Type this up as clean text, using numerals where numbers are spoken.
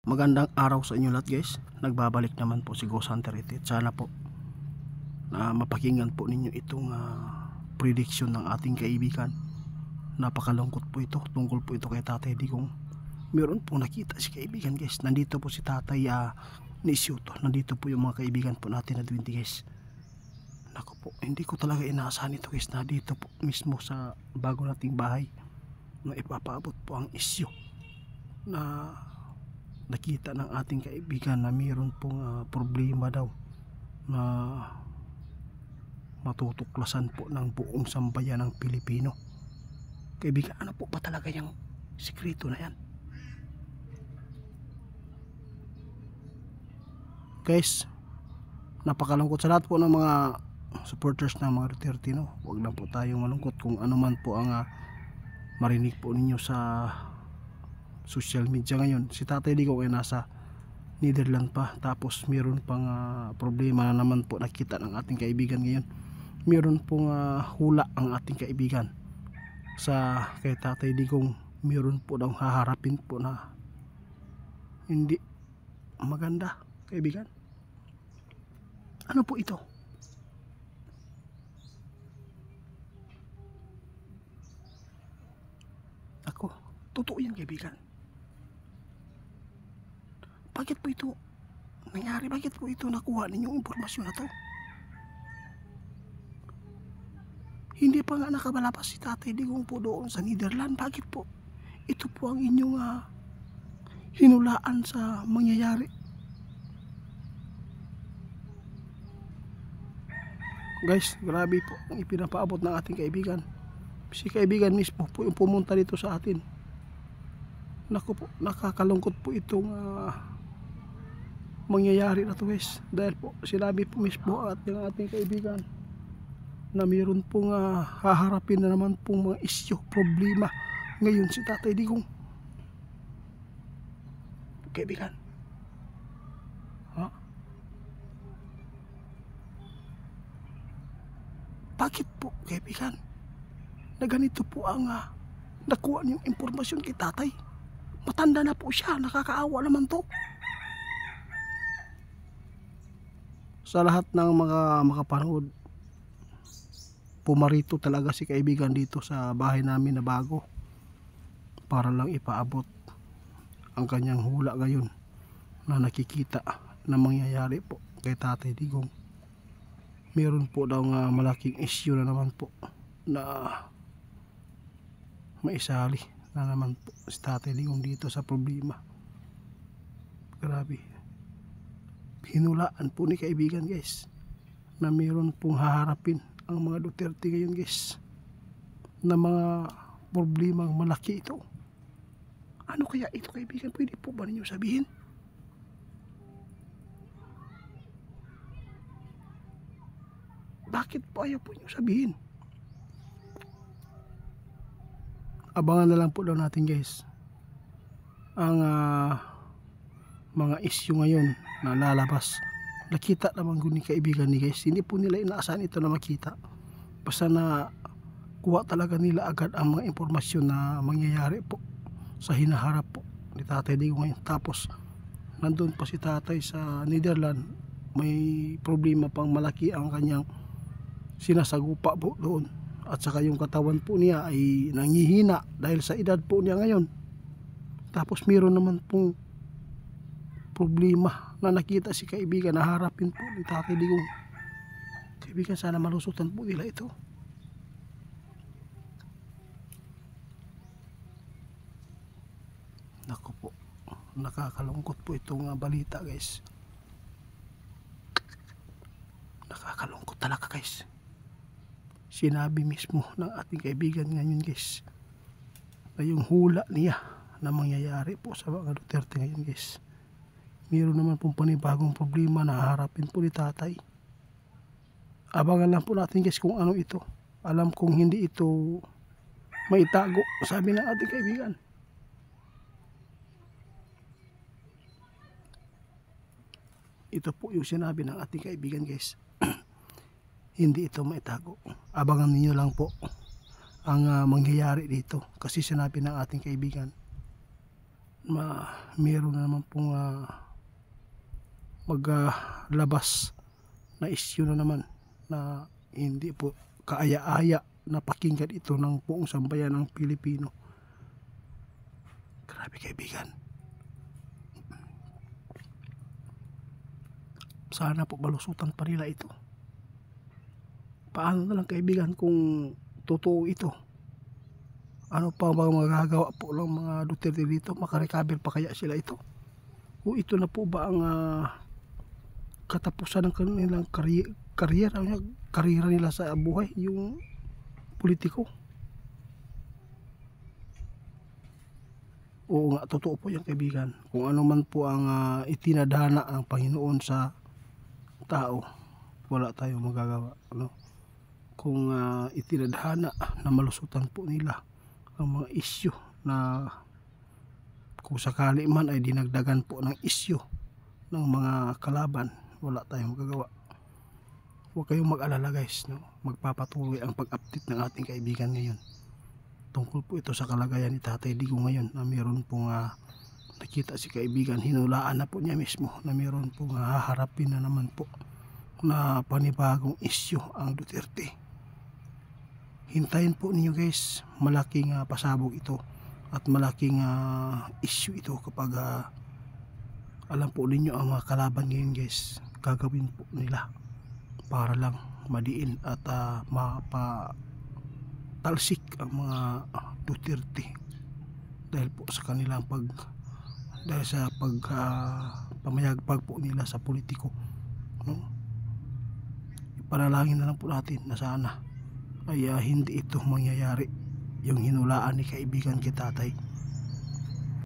Magandang araw sa inyo lahat guys. Nagbabalik naman po si Ghost Hunter ito. Sana po na mapakinggan po ninyo itong prediction ng ating kaibigan. Napakalungkot po ito. Tungkol po ito kay Tatay Digong. Meron po nakita si kaibigan guys. Nandito po si Tatay ni Isyuto. Nandito po yung mga kaibigan po natin na 20 guys. Naku po, hindi ko talaga inaasahan ito guys. Nandito po mismo sa bago nating bahay na ipapaabot po ang isyu na nakita ng ating kaibigan na mayroon pong problema daw na matutuklasan po ng buong sambayan ng Pilipino. Kaibigan, ano po ba talaga yung sikreto na yan? Guys, napakalungkot sa lahat po ng mga supporters ng mga Duterte, no? Huwag lang po tayong malungkot kung ano man po ang marinig po ninyo sa social media ngayon. Si Tatay Digong ay nasa Netherlands pa, tapos meron pang problema na naman po nakita ng ating kaibigan ngayon. Meron pong hula ang ating kaibigan sa kay Tatay Digong. Meron po daw haharapin po na hindi maganda, kaibigan. Ano po ito? Ako, totoo yan kaibigan. Bakit po ito nangyari? Bakit po ito nakuha ninyong impormasyon na to? Hindi pa nga nakabalabas si Tatay Digong po doon sa Netherlands. Bakit po? Ito po ang inyong hinulaan sa mangyayari. Guys, grabe po ang ipinapaabot ng ating kaibigan. Si kaibigan mismo po yung pumunta dito sa atin. Naku po, nakakalungkot po itong mangyayari na to guys. Dahil po sinabi po mismo at ng ating kaibigan na mayroon pong haharapin na naman pong mga isyu, problema ngayon si Tatay Digong. Kaibigan, bakit po kaibigan na ganito po ang nakuha niyong impormasyon kay Tatay? Matanda na po siya, nakakaawa naman to. Sa lahat ng mga makapanood, pumarito talaga si kaibigan dito sa bahay namin na bago para lang ipaabot ang kanyang hula ngayon na nakikita na mangyayari po kay Tatay Digong. Meron po daw malaking issue na naman po na maisali na naman po si Tatay Digong dito sa problema. Grabe, hinulaan po ni kaibigan guys na meron pong haharapin ang mga Duterte ngayon guys na mga problemang malaki ito. Ano kaya ito kaibigan? Pwede po ba ninyo sabihin? Bakit po ayaw po ninyo sabihin? Abangan na lang po daw natin guys ang mga issue ngayon na lalabas. Nakita naman ko ni kaibigan ni guys, hindi po nila inaasahan ito na makita. Basta na kuha talaga nila agad ang mga impormasyon na mangyayari po sa hinaharap po ni Tatay Digong ngayon. Tapos nandun pa si Tatay sa Netherlands, may problema pang malaki ang kanyang sinasagupa po doon. At saka yung katawan po niya ay nangihina dahil sa edad po niya ngayon. Tapos meron naman pong problema na nakita si kaibigan na harapin po ni Tatay Digong. Kaibigan, sana malusutan po nila ito. Naku po, nakakalungkot po itong balita guys. Nakakalungkot talaga guys. Sinabi mismo ng ating kaibigan ngayon guys na yung hula niya na mangyayari po sa mga Duterte ngayon guys. Meron naman pong panibagong problema na haharapin po ni Tatay. Abangan lang po natin guys kung ano ito. Alam kong hindi ito maitago, sabi ng ating kaibigan. Ito po yung sinabi ng ating kaibigan guys. Hindi ito maitago. Abangan niyo lang po ang mangyayari dito. Kasi sinabi ng ating kaibigan meron na naman pong maglabas na issue na naman na hindi po kaaya-aya na pakinggan ito ng buong sambayan ng Pilipino. Grabe kaibigan. Sana po malusutan pa nila ito. Paano na lang kaibigan kung totoo ito? Ano pa ba magagawa po ng mga Duterte dito? Makarecover pa kaya sila ito? O ito na po ba ang katapusan ng kanilang kariyera nila sa buhay, yung politiko? Oo nga, totoo po yan kaibigan. Kung ano man po ang itinadhana ng Panginoon sa tao, wala tayong magagawa, no? Kung itinadhana na malusutan po nila ang mga isyu na kung sakali man ay dinagdagan po ng isyu ng mga kalaban, wala tayong magagawa. Huwag kayong mag-alala guys, no? Magpapatuloy ang pag-update ng ating kaibigan ngayon. Tungkol po ito sa kalagayan ni Tatay Digong ngayon, na meron pong nakita si kaibigan, hinulaan na po niya mismo na meron pong haharapin na naman po na panibagong isyu ang Duterte. Hintayin po ninyo guys, malaking pasabog ito at malaking issue ito kapag alam po ninyo ang mga kalaban ngayon guys, gagawin po nila para lang madiin at mapatalsik ang mga Duterte dahil po sa kanilang pamayagpag po nila sa politiko, no? Ipanalangin na lang po natin na sana ay hindi ito mangyayari, yung hinulaan ni kaibigan kay Tatay.